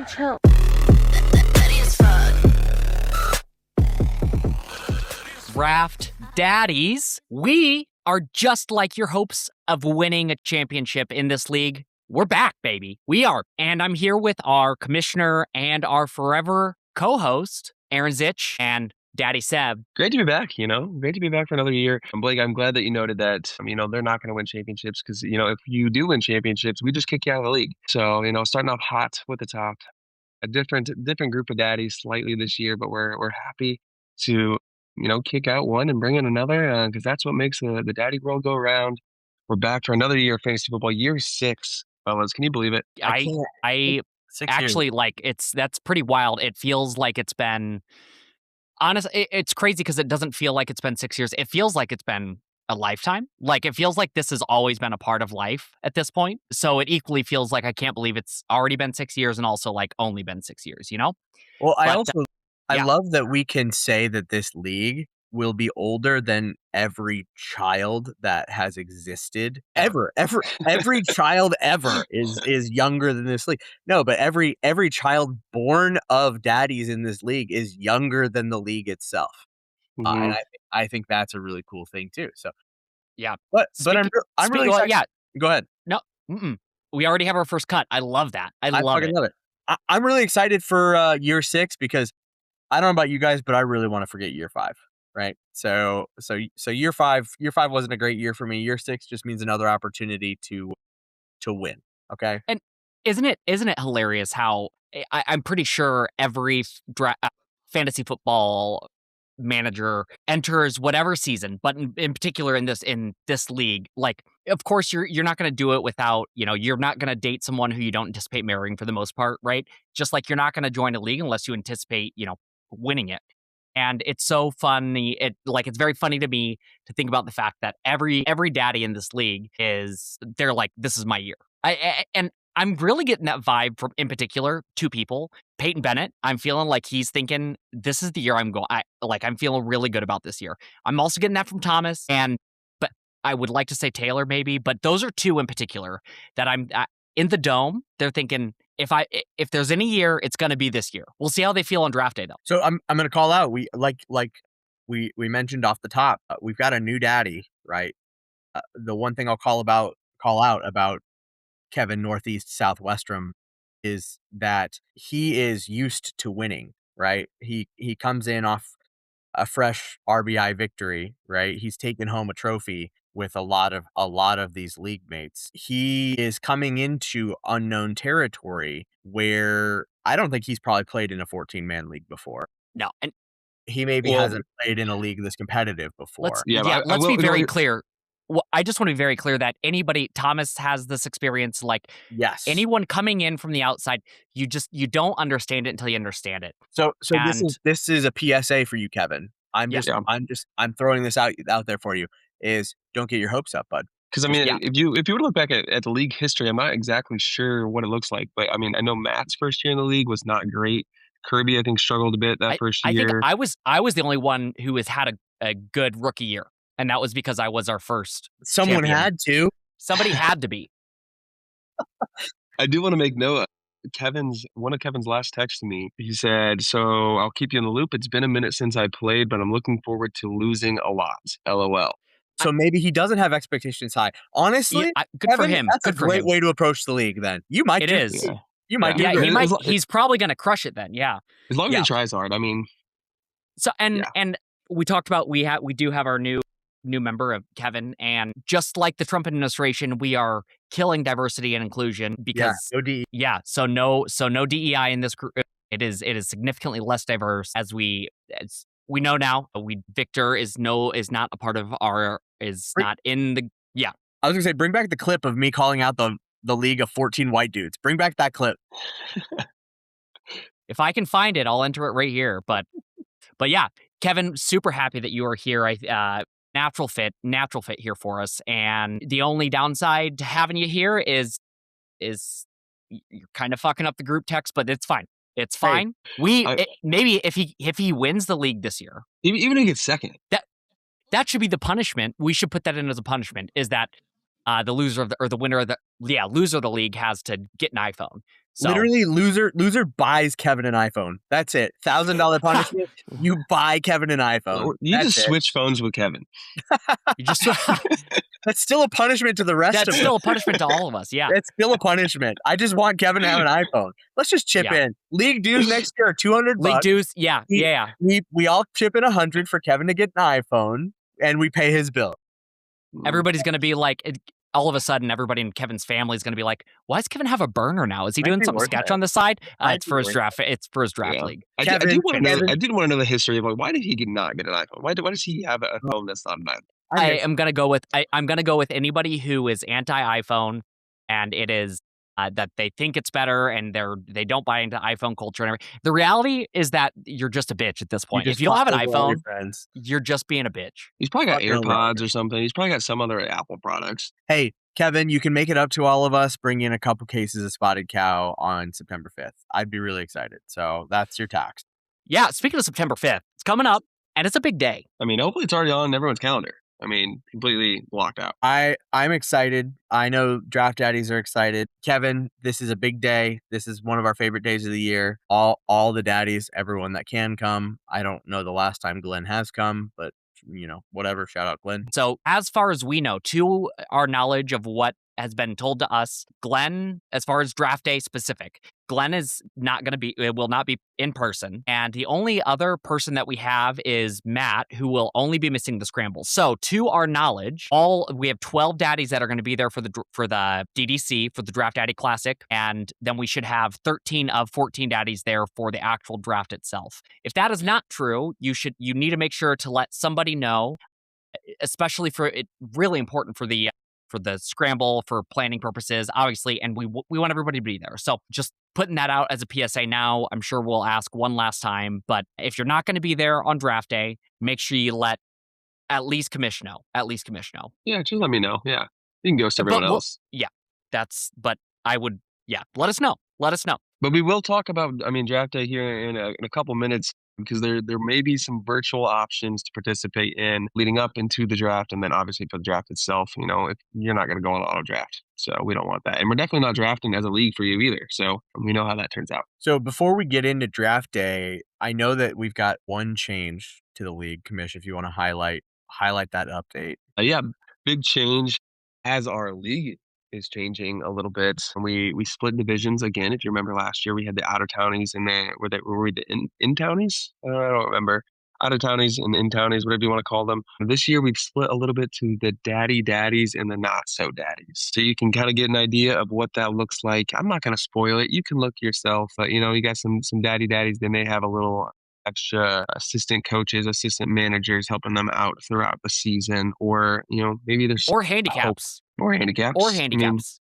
chill. Draft daddies, we are just like your hopes of winning a championship in this league. We're back, baby. We are. And I'm here with our commissioner and our forever co-host, Aaron Zitch and Daddy Seb. Great to be back, Great to be back for another year. And Blake, I'm glad that you noted that, they're not going to win championships because, if you do win championships, we just kick you out of the league. So, starting off hot with the top, a different group of daddies slightly this year, but we're happy to, kick out one and bring in another because that's what makes the daddy world go around. We're back for another year of fantasy football, year 6, fellas. Can you believe it? I actually that's pretty wild. It feels like it's been. Honestly, it's crazy because it doesn't feel like it's been 6 years. It feels like it's been a lifetime. Like, it feels like this has always been a part of life at this point. So it equally feels like I can't believe it's already been 6 years and also, like, only been 6 years, Well, I love that we can say that this league will be older than every child that has existed ever. Every child ever is younger than this league. No, but every child born of daddies in this league is younger than the league itself. Mm-hmm. And I think that's a really cool thing too. So yeah, but I'm really excited. Yeah, go ahead. No, we already have our first cut. I love that. I love it. I'm really excited for year 6 because I don't know about you guys, but I really want to forget year 5. Right. So year 5 wasn't a great year for me. Year 6 just means another opportunity to win. Okay. And isn't it hilarious how I'm pretty sure every fantasy football manager enters whatever season, but in particular in this league, like, of course you're not going to do it without, you're not going to date someone who you don't anticipate marrying for the most part. Right. Just like you're not going to join a league unless you anticipate, winning it. And it's so funny. It's very funny to me to think about the fact that every daddy in this league they're like, this is my year. And I'm really getting that vibe from, in particular, 2 people. Peyton Bennett, I'm feeling like he's thinking, this is the year I'm going. I'm feeling really good about this year. I'm also getting that from Thomas, but I would like to say Taylor maybe. But those are 2 in particular that I'm in the dome. They're thinking, if there's any year, it's going to be this year. We'll see how they feel on draft day, though. So I'm going to call out. We we mentioned off the top, we've got a new daddy, right? The one thing I'll call out about Kevin Northeast Southwestern is that he is used to winning, right? He comes in off a fresh RBI victory, right? He's taken home a trophy with a lot of these league mates. He is coming into unknown territory where I don't think he's probably played in a 14-man league before. No, and he maybe hasn't played in a league this competitive before. Let's be very clear. Well, I just want to be very clear that Thomas has this experience. Like, yes, anyone coming in from the outside, you don't understand it until you understand it. So this is a PSA for you, Kevin. I'm throwing this out there for you. Is don't get your hopes up, bud. Because if you were to look back at the league history, I'm not exactly sure what it looks like, but I know Matt's first year in the league was not great. Kirby, I think, struggled a bit first year. I think I was the only one who has had a good rookie year, and that was because I was our first. Someone champion. had to. Somebody had to be. I do want to make note. One of Kevin's last texts to me, he said, "So I'll keep you in the loop. It's been a minute since I played, but I'm looking forward to losing a lot. LOL." So maybe he doesn't have expectations high. Honestly, good Kevin, for him. That's a great way to approach the league. Then you might. It is. Yeah. You might. Yeah, he might. He's probably going to crush it then. Yeah. As long as he tries hard. So and we talked about we do have our new member of Kevin, and just like the Trump administration, we are killing diversity and inclusion because so no DEI in this group. It is significantly less diverse as we know now. Victor is not a part of not in the I was gonna say, bring back the clip of me calling out the league of 14 white dudes. Bring back that clip. If I can find it, I'll enter it right here. But yeah, Kevin, super happy that you are here. Natural fit here for us. And the only downside to having you here is you're kind of fucking up the group text, but it's fine. It's fine. Maybe if he wins the league this year, even if he gets second, that should be the punishment. We should put that in as a punishment. Is that the loser of the winner of the league has to get an iPhone. So Literally, loser buys Kevin an iPhone. That's it. $1,000 punishment. You buy Kevin an iPhone. You That's just it. switch phones with Kevin. you just That's still a punishment to the rest of that's us. still a punishment to all of us. Yeah. It's still a punishment. I just want Kevin to have an iPhone. Let's just chip in. League dues next year are $200. League dues. Yeah. We all chip in 100 for Kevin to get an iPhone, and we pay his bill. Everybody's going to be like, all of a sudden, everybody in Kevin's family is going to be like, why does Kevin have a burner now? Is he doing something sketch on the side? It's for his draft. It's for his draft league. I did want to know the history of why did he not get an iPhone? Why does he have a phone that's not an iPhone? I am going to go with I'm going to go with anybody who is anti-iPhone, and it is that they think it's better and they don't buy into iPhone culture and everything. The reality is that you're just a bitch at this point. If you don't have an iPhone, you're just being a bitch. He's probably got AirPods or something. He's probably got some other Apple products. Hey, Kevin, you can make it up to all of us. Bring in a couple cases of Spotted Cow on September 5th. I'd be really excited. So that's your tax. Yeah, speaking of September 5th, it's coming up, and it's a big day. I mean, hopefully it's already on everyone's calendar. I mean, completely blocked out. I'm excited. I know draft daddies are excited. Kevin, this is a big day. This is one of our favorite days of the year. All the daddies, everyone that can come. I don't know the last time Glenn has come, but whatever. Shout out Glenn. So as far as we know, to our knowledge of what has been told to us, Glenn, as far as draft day specific, Glenn is not going to be, it will not be in person. And the only other person that we have is Matt, who will only be missing the scrambles. So to our knowledge, we have 12 daddies that are going to be there for the DDC, for the Draft Daddy Classic. And then we should have 13 of 14 daddies there for the actual draft itself. If that is not true, you need to make sure to let somebody know, especially for it, really important for the scramble for planning purposes, obviously, and we want everybody to be there. So just putting that out as a PSA now. I'm sure we'll ask one last time, but if you're not going to be there on draft day, make sure you let at least commission know. Yeah, just let me know. Yeah, you can ghost everyone else. But I would, let us know. But we will talk about, draft day here in a couple minutes, because there may be some virtual options to participate in leading up into the draft, and then obviously for the draft itself, if you're not going to go on auto draft. So we don't want that. And we're definitely not drafting as a league for you either. So we know how that turns out. So before we get into draft day, I know that we've got one change to the league, Commish, if you want to highlight that update. Big change as our league is changing a little bit. We split divisions again. If you remember last year, we had the outer townies and were we the in townies? I don't remember. Outer townies and in townies, whatever you want to call them. This year we've split a little bit to the daddies and the not so daddies. So you can kind of get an idea of what that looks like. I'm not going to spoil it. You can look yourself. But you got some daddies. They may have a little extra assistant coaches, assistant managers helping them out throughout the season, or maybe there's handicaps. Or handicaps.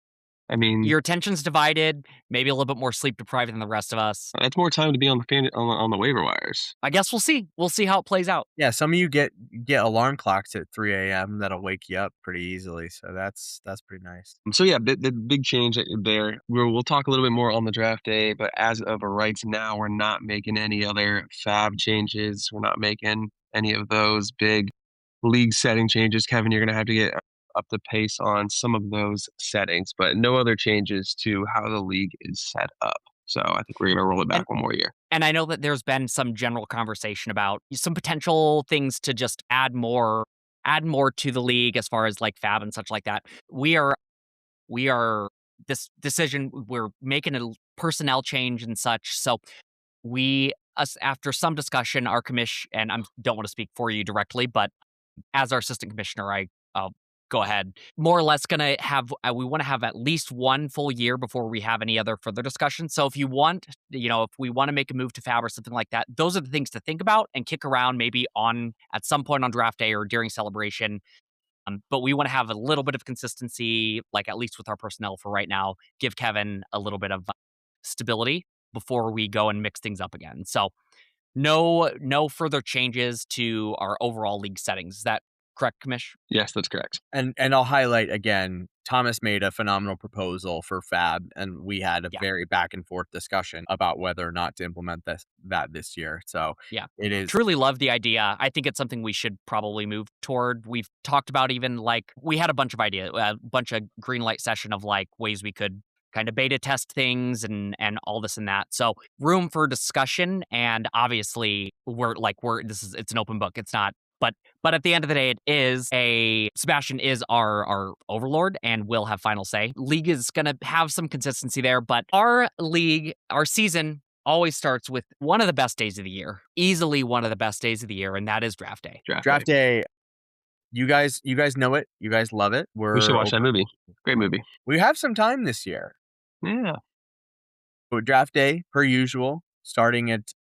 I mean, your attention's divided, maybe a little bit more sleep deprived than the rest of us. That's more time to be on the waiver wires. I guess we'll see. We'll see how it plays out. Yeah, some of you get alarm clocks at 3 a.m. that'll wake you up pretty easily. So that's pretty nice. So yeah, the big change there. We'll talk a little bit more on the draft day, but as of right now, we're not making any other fab changes. We're not making any of those big league setting changes. Kevin, you're going to have to get up the pace on some of those settings, but no other changes to how the league is set up. So I think we're going to roll it back one more year. And I know that there's been some general conversation about some potential things to just add more to the league as far as like fab and such like that. We are this decision, we're making a personnel change and such. So after some discussion, our commish, and I don't want to speak for you directly, but as our assistant commissioner, I'll go ahead. More or less gonna have, we want to have at least one full year before we have any other further discussion. So if you want, if we want to make a move to fab or something like that, those are the things to think about and kick around maybe at some point on draft day or during celebration. But we want to have a little bit of consistency, like at least with our personnel for right now, give Kevin a little bit of stability before we go and mix things up again. So no further changes to our overall league settings. Is that correct, Commish? Yes, that's correct. And I'll highlight again, Thomas made a phenomenal proposal for fab, and we had a very back and forth discussion about whether or not to implement this year. So it is truly love the idea. I think it's something we should probably move toward. We've talked about even we had a bunch of ideas, a bunch of green light session of ways we could kind of beta test things and all this and that. So room for discussion, and obviously it's an open book. It's not, but at the end of the day, Sebastian is our overlord and will have final say. League is going to have some consistency there, but our season always starts with one of the best days of the year, easily one of the best days of the year, and that is draft day. Draft day. You guys know it. You guys love it. We should watch that movie. Great movie. We have some time this year. Yeah. So draft day, per usual, starting at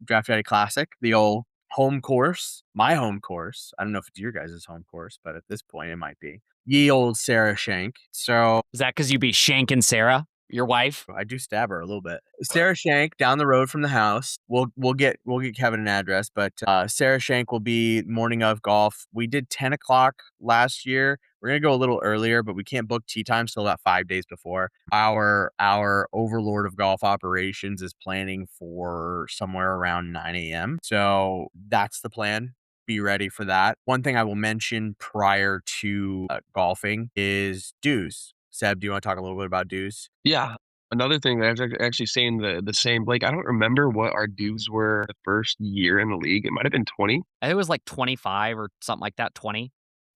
Draft Daddy Classic, the old home course, my home course. I don't know if it's your guys' home course, but at this point it might be. Ye old Sarah Shank. So is that because you be shanking Sarah, your wife? I do stab her a little bit. Sarah Shank down the road from the house. We'll get Kevin an address, but Sarah Shank will be morning of golf. We did 10 o'clock last year. We're gonna go a little earlier, but we can't book tee time till about 5 days before. Our overlord of golf operations is planning for somewhere around 9 a.m. So that's the plan. Be ready for that. One thing I will mention prior to golfing is dues. Seb, do you want to talk a little bit about dues? Yeah. Another thing that I was actually saying the same, Blake, I don't remember what our dues were the first year in the league. It might have been 20. I think it was like 25 or something like that, 20.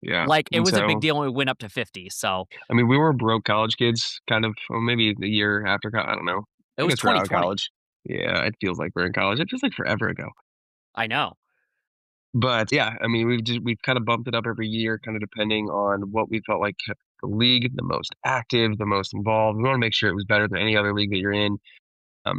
Yeah. Like, it was a big deal when we went up to 50, so. I mean, we were broke college kids, kind of, or maybe the year after, I don't know. It was 2020. College. Yeah, it feels like we're in college. It feels like forever ago. I know. But yeah, I mean, we've kind of bumped it up every year, kind of depending on what we felt like kept the league the most active, the most involved. We want to make sure it was better than any other league that you're in.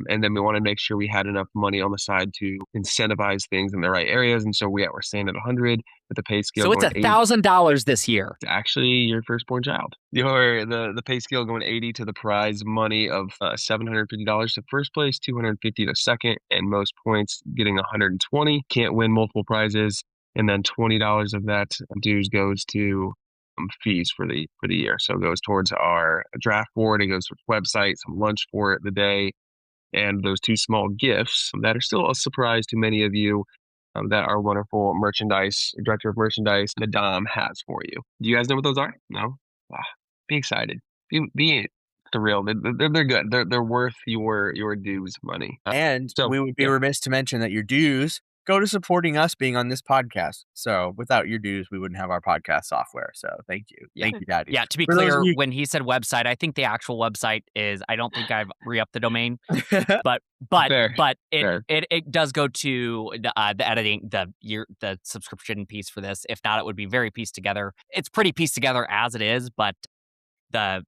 And then we want to make sure we had enough money on the side to incentivize things in the right areas. And so we're staying at 100 with the pay scale. So it's $1,000 this year. It's actually your firstborn child. The pay scale going 80 to the prize money of $750 to first place, $250 to second, and most points getting 120. Can't win multiple prizes, and then $20 of that dues goes to fees for the year. So it goes towards our draft board. It goes towards website, some lunch for the day, and those two small gifts that are still a surprise to many of you that our wonderful director of merchandise, Madame, has for you. Do you guys know what those are? No? Be excited. Be thrilled. They're good. They're worth your dues money. And we would be remiss to mention that your dues go to supporting us being on this podcast. So without your dues, we wouldn't have our podcast software. So thank you. Yeah. Thank you, Daddy. Yeah, to be clear, when he said website, I think the actual website is, I don't think I've re-upped the domain, but it does go to the editing, the subscription piece for this. If not, it would be very pieced together. It's pretty pieced together as it is, but the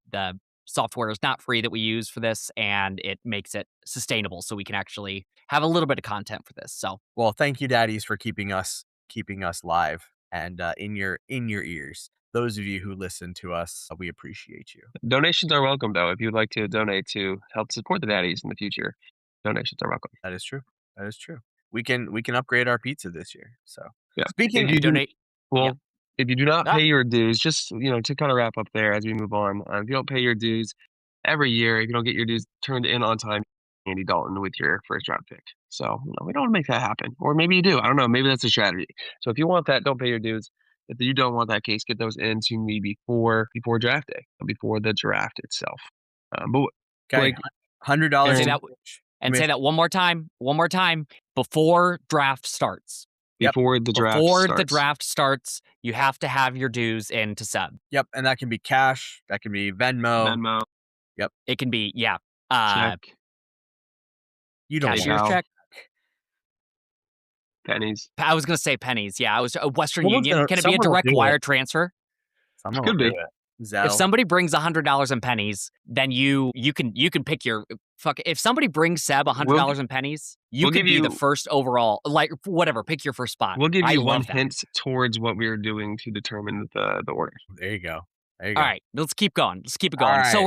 software is not free that we use for this, and it makes it sustainable so we can actually have a little bit of content for this. So, well, thank you, daddies, for keeping us live and in your ears. Those of you who listen to us, we appreciate you. Donations are welcome, though. If you'd like to donate to help support the daddies in the future, donations are welcome. That is true. We can upgrade our pizza this year. So yeah. Speaking, if you donate, if you do not pay your dues, just to kind of wrap up there as we move on, if you don't pay your dues every year, if you don't get your dues turned in on time, Andy Dalton with your first round pick. So we don't want to make that happen, or maybe you do. I don't know. Maybe that's a strategy. So if you want that, don't pay your dues. If you don't want that case, get those in to me before draft day, before the draft itself. But okay, $100. Say that one more time. Before draft starts. Before the draft starts, you have to have your dues in to Seb. Yep, and that can be cash. That can be Venmo. Yep, it can be check. You don't cashier's check. Pennies. I was gonna say pennies. Yeah, I was Western Union. Can it be a direct wire transfer? Could be. If somebody brings $100 in pennies, then you can pick your fuck. If somebody brings Seb $100 in pennies, you can be the first overall. Like whatever, pick your first spot. We'll give you one hint towards what we are doing to determine the order. There you go. All right, let's keep going. Let's keep it going. Right, so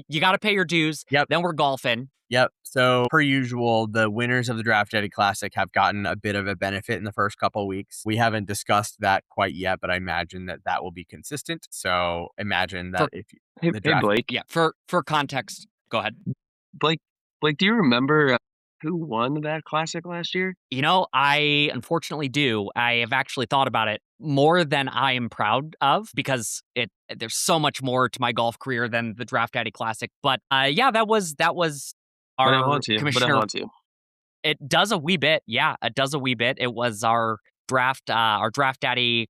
you got to pay your dues. Yep. Then we're golfing. Yep. So per usual, the winners of the Draft Daddy Classic have gotten a bit of a benefit in the first couple of weeks. We haven't discussed that quite yet, but I imagine that will be consistent. So imagine that Blake. Yeah. For context, go ahead. Blake, do you remember who won that classic last year? You know, I unfortunately do. I have actually thought about it more than I am proud of because there's so much more to my golf career than the Draft Daddy Classic. But yeah, that was But it our haunts you. But it commissioner. haunts you. It does a wee bit. Yeah, it does a wee bit. It was our draft daddy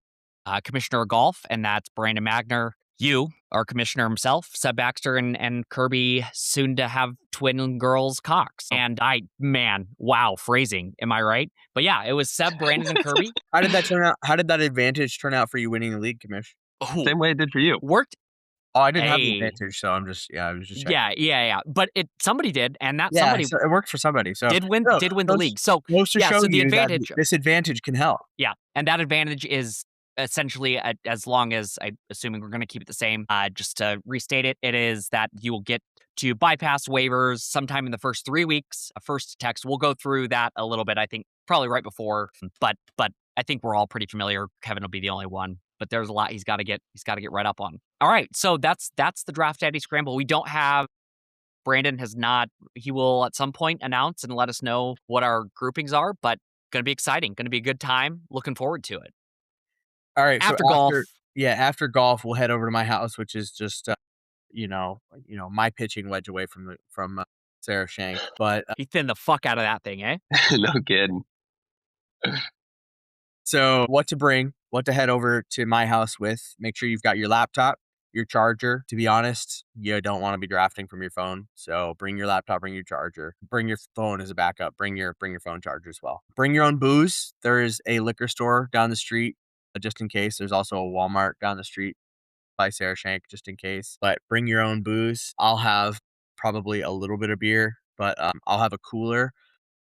commissioner of golf, and that's Brandon Magner. You, our commissioner himself, Seb Baxter, and Kirby, soon to have twin girls Cox. And wow, phrasing. Am I right? But yeah, it was Seb, Brandon, and Kirby. How did that turn out? How did that advantage turn out for you winning the league, Commish? Oh, Same way it did for you. worked. Oh, I didn't have the Hey. advantage, so I was just checking. Yeah. But somebody did, and that Yeah, somebody so it worked for somebody. So did win the league. So goes to yeah, show so the you that advantage. this advantage can help. Yeah, and that advantage is essentially, as long as I'm assuming we're going to keep it the same, just to restate it, it is that you will get to bypass waivers sometime in the first 3 weeks. A first text, we'll go through that a little bit, I think, probably right before, but I think we're all pretty familiar. Kevin will be the only one, but there's a lot he's got to get right up on. All right, so that's the Draft Daddy Scramble. We don't have, Brandon has not, he will at some point announce and let us know what our groupings are, but going to be exciting, going to be a good time. Looking forward to it. All right, After golf. After golf, we'll head over to my house, which is just my pitching wedge away from Sarah Shank. But He thinned the fuck out of that thing, eh? No kidding. So what to bring, what to head over to my house with. Make sure you've got your laptop, your charger. To be honest, you don't want to be drafting from your phone. So bring your laptop, bring your charger, bring your phone as a backup, bring your phone charger as well. Bring your own booze. There is a liquor store down the street, just in case. There's also a Walmart down the street by Sarah Shank, just in case. But bring your own booze. I'll have probably a little bit of beer, but I'll have a cooler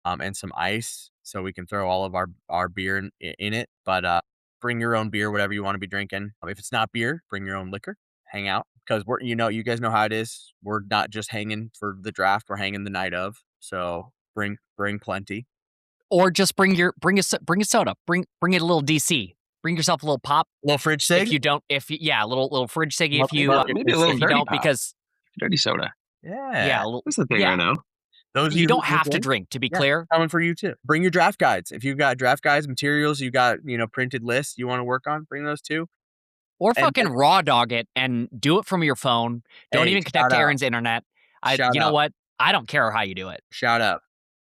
and some ice, so we can throw all of our beer in it. But bring your own beer, whatever you want to be drinking. If it's not beer, bring your own liquor. Hang out, because you guys know how it is. We're not just hanging for the draft; we're hanging the night of. So bring plenty, or just bring a soda. Bring it a little DC. Bring yourself a little pop. little fridge cig. A little fridge cig. Maybe maybe a little if you dirty don't, pop. because Dirty soda. Yeah, That's the thing right now. Those you don't have to drink, to be clear. Coming for you too. Bring your draft guides. If you've got draft guides, materials, you got printed lists you want to work on, bring those too. Or fucking raw dog it and do it from your phone. Don't even connect to Aaron's internet. You know what? I don't care how you do it. Shout out.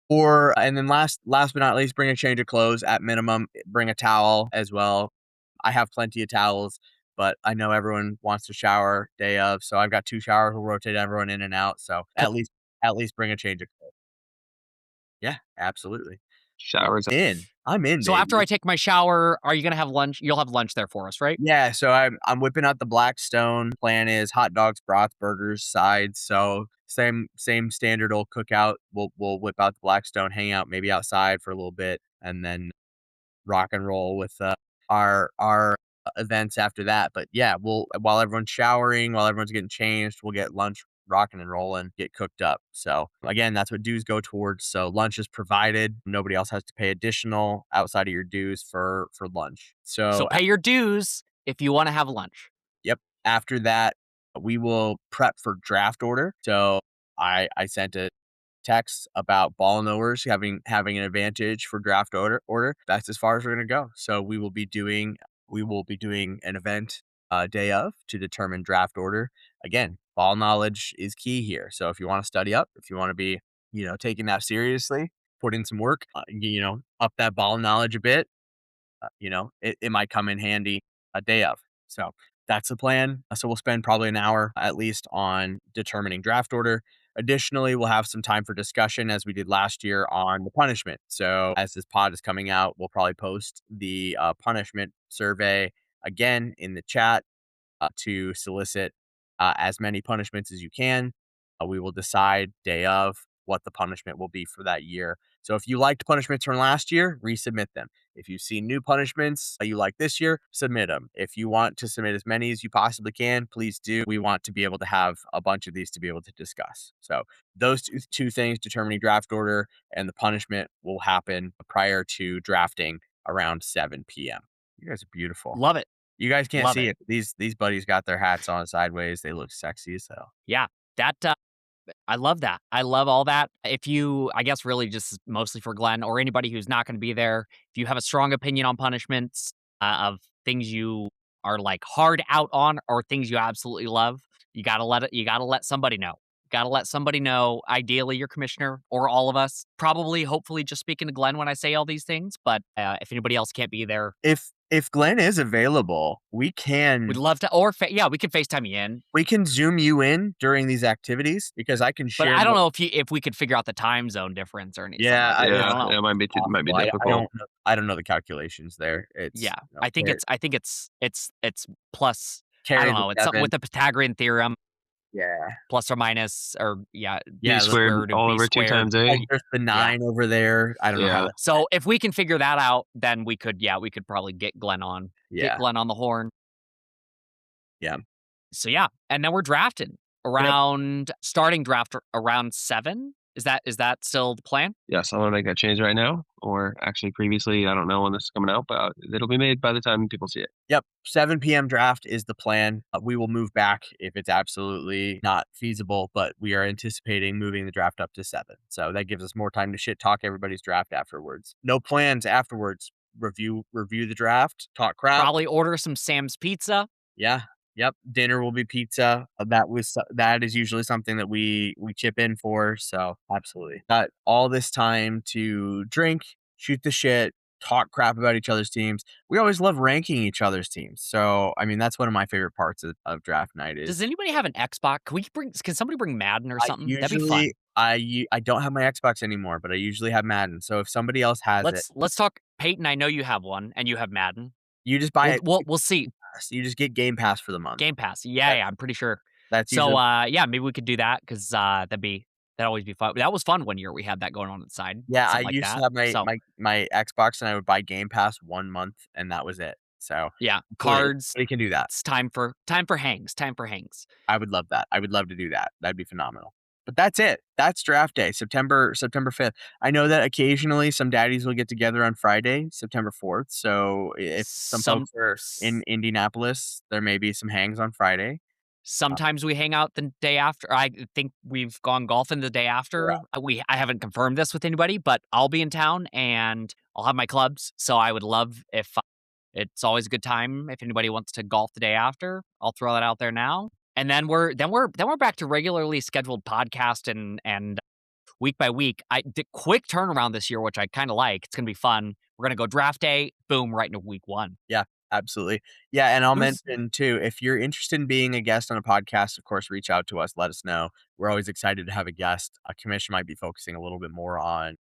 And then last but not least, bring a change of clothes at minimum. Bring a towel as well. I have plenty of towels, but I know everyone wants to shower day of, so I've got 2 showers. We'll rotate everyone in and out. So at least bring a change of clothes. Yeah, absolutely. Showers. I'm in. So baby. after I take my shower, are you gonna have lunch? You'll have lunch there for us, right? Yeah, so I'm whipping out the Blackstone. Plan is hot dogs, brats, burgers, sides. So same standard old cookout. We'll whip out the Blackstone, hang out maybe outside for a little bit, and then rock and roll with our events after that. But yeah, while everyone's showering, while everyone's getting changed, we'll get lunch, rocking and rolling, get cooked up. So again, that's what dues go towards. So lunch is provided. Nobody else has to pay additional outside of your dues for lunch. So pay your dues if you want to have lunch. Yep. After that, we will prep for draft order. So I sent a text about ball knowers having an advantage for draft order. That's as far as we're going to go. So we will be doing an event day of to determine draft order. Again, ball knowledge is key here. So if you want to study up, if you want to be, taking that seriously, put in some work, up that ball knowledge a bit, it might come in handy a day of. So that's the plan. So we'll spend probably an hour at least on determining draft order. Additionally, we'll have some time for discussion as we did last year on the punishment. So as this pod is coming out, we'll probably post the punishment survey again in the chat to solicit as many punishments as you can. We will decide day of what the punishment will be for that year. So if you liked punishments from last year, resubmit them. If you see new punishments you like this year, submit them. If you want to submit as many as you possibly can, please do. We want to be able to have a bunch of these to be able to discuss. So those two things, determining draft order and the punishment, will happen prior to drafting around 7 p.m. You guys are beautiful. Love it. You guys can't see it. These buddies got their hats on sideways. They look sexy as hell. Yeah, that I love that. I love all that. If you, I guess, really just mostly for Glenn or anybody who's not going to be there, if you have a strong opinion on punishments of things you are like hard out on or things you absolutely love, you gotta let it. You gotta let somebody know. Gotta let somebody know. Ideally, your commissioner or all of us. Probably, hopefully, just speaking to Glenn when I say all these things. But if anybody else can't be there, If Glenn is available, we we'd love to. Or yeah, we can FaceTime you in. can Zoom you in during these activities because I can But share. I don't know if we could figure out the time zone difference or anything. Yeah, Like that. I Yeah, don't know. it might be I difficult. I don't know the calculations there. It's Yeah, I think it's plus. I carry don't the know. It's something 7. with the Pythagorean theorem, Yeah. plus or minus, or yeah, B Yeah, the squared square root of all b over 2 squared. times like A. there's the 9 over there. I don't know how Yeah. that. So if we can figure that out, then we could probably get Glenn on. Get Yeah. Glenn on the horn. Yeah. So yeah, and then we're drafting starting draft around 7. Is that still the plan? Yes, I'm gonna make that change right now. Or actually previously, I don't know when this is coming out, but it'll be made by the time people see it. Yep. 7 p.m. draft is the plan. We will move back if it's absolutely not feasible, but we are anticipating moving the draft up to 7. So that gives us more time to shit talk everybody's draft afterwards. No plans afterwards. Review the draft, talk crap. Probably order some Sam's Pizza. Yeah. Yep. Dinner will be pizza. That is usually something that we chip in for. So absolutely. Got all this time to drink, shoot the shit, talk crap about each other's teams. We always love ranking each other's teams. So I mean that's one of my favorite parts of draft night is Does anybody have an Xbox? Can somebody bring Madden or something? That'd be fun. I don't have my Xbox anymore, but I usually have Madden. So if somebody else has it, Let's talk. Peyton, I know you have one, and you have Madden. you just buy it. We'll see. You just get Game Pass for the month. Game Pass. Yeah, I'm pretty sure. That's So, usually, yeah, maybe we could do that because that'd always be fun. That was fun one year. We had that going on the side. yeah. I Something like used to that. have So, my Xbox, and I would buy Game Pass 1 month, and that was it. So yeah, absolutely, cards. we can do that. It's time for hangs. Time for hangs. I would love that. I would love to do that. That'd be phenomenal. But that's it. That's draft day, September 5th. I know that occasionally some daddies will get together on Friday, September 4th. So if some folks are in Indianapolis, there may be some hangs on Friday. Sometimes we hang out the day after. I think we've gone golfing the day after. I haven't confirmed this with anybody, but I'll be in town and I'll have my clubs. So I would love if it's always a good time if anybody wants to golf the day after. I'll throw that out there now. And then we're back to regularly scheduled podcast and week by week. I did quick turnaround this year, which I kind of like. It's gonna be fun. We're gonna go draft day, boom, right into week 1. Yeah, absolutely. Yeah, and I'll mention too, if you're interested in being a guest on a podcast, of course, reach out to us. Let us know. We're always excited to have a guest. A commission might be focusing a little bit more on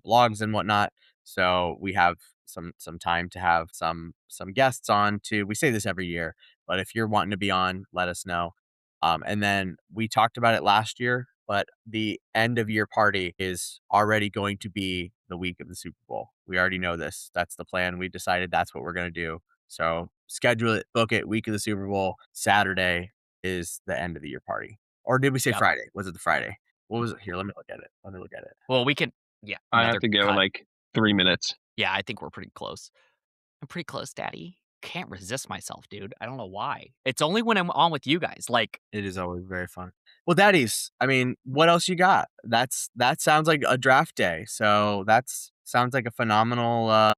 blogs and whatnot. So we have some time to have some guests on too. We say this every year, but if you're wanting to be on, let us know. And then we talked about it last year, but the end of year party is already going to be the week of the Super Bowl. We already know this. That's the plan. We decided that's what we're going to do. So schedule it, book it. Week of the Super Bowl, Saturday is the end of the year party. Or did we say Friday? Was it the Friday? What was it? Here, let me look at it. Well, we can. Yeah, I have to go in like 3 minutes. Yeah, I think we're pretty close. I'm pretty close, Daddy. Can't resist myself, dude. I don't know why. It's only when I'm on with you guys. Like, it is always very fun. Well, daddies, I mean, what else you got? That sounds like a draft day. So sounds like a phenomenal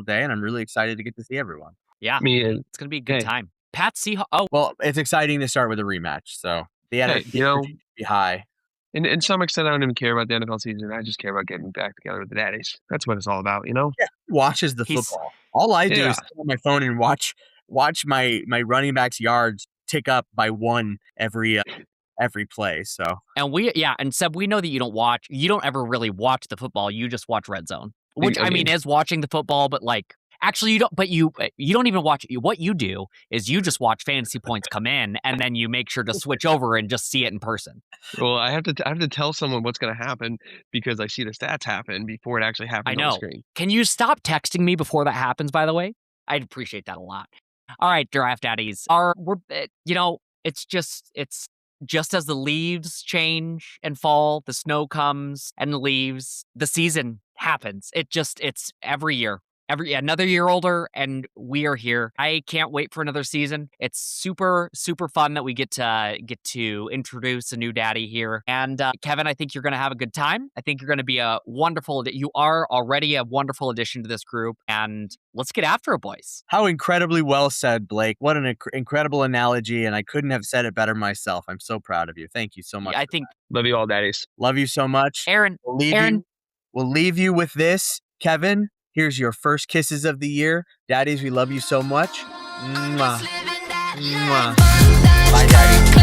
day, and I'm really excited to get to see everyone. Yeah, it's gonna be a good time. Pat Seahawks. Oh, well, it's exciting to start with a rematch. So the energy should be high. In some extent, I don't even care about the NFL season. I just care about getting back together with the daddies. That's what it's all about, you know? Yeah, watches the football. All I do is sit on my phone and watch my running backs' yards tick up by 1 every play. So and Seb, we know that you don't ever really watch the football. You just watch Red Zone, which I mean is watching the football, but like actually you don't. But you don't even watch. What you do is you just watch fantasy points come in, and then you make sure to switch over and just see it in person. Well, I have to tell someone what's going to happen because I see the stats happen before it actually happens on the screen. Can you stop texting me before that happens? By the way, I'd appreciate that a lot. All right, draft daddies. It's just as the leaves change and fall, the snow comes and leaves, the season happens. It's every year. another year older, and we are here. I can't wait for another season. It's super, super fun that we get to introduce a new daddy here. And Kevin, I think you're going to have a good time. I think you're going to be you are already a wonderful addition to this group. And let's get after it, boys. How incredibly well said, Blake. What an incredible analogy. And I couldn't have said it better myself. I'm so proud of you. Thank you so much. I think. Love you all, daddies. Love you so much. Aaron. We'll leave you with this. Kevin, here's your first kisses of the year. Daddies, we love you so much. Mwah. Mwah. Bye, Daddy.